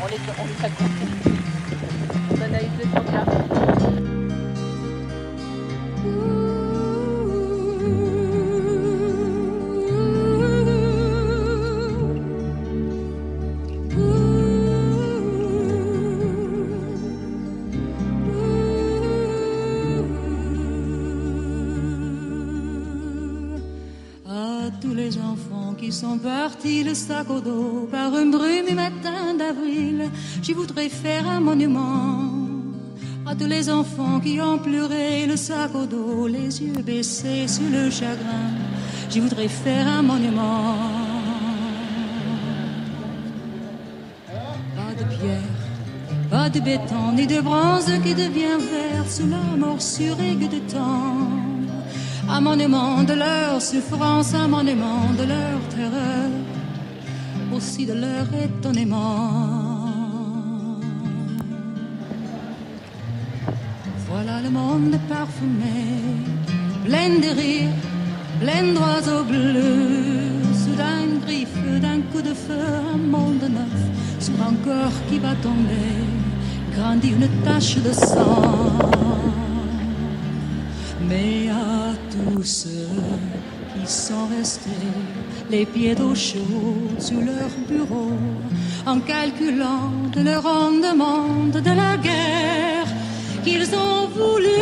on les accompagne. On analyse les programmes. Tous les enfants qui sont partis le sac au dos par un brume matin d'avril, je voudrais faire un monument à tous les enfants qui ont pleuré le sac au dos, les yeux baissés sur le chagrin. Je voudrais faire un monument. Pas de pierre, pas de béton, ni de bronze qui devient vert sous la morsure aiguë du temps. Un monument de leur souffrance, un monument de leur terreur, aussi de leur étonnement. Voilà le monde parfumé, plein de rires, plein d'oiseaux bleus. Soudain une griffe d'un coup de feu, un monde neuf sur un corps qui va tomber, grandit une tache de sang. Mais à tous ceux qui sont restés, les pieds d'eau chaude sur leur bureau, en calculant de leur rendement de la guerre qu'ils ont voulu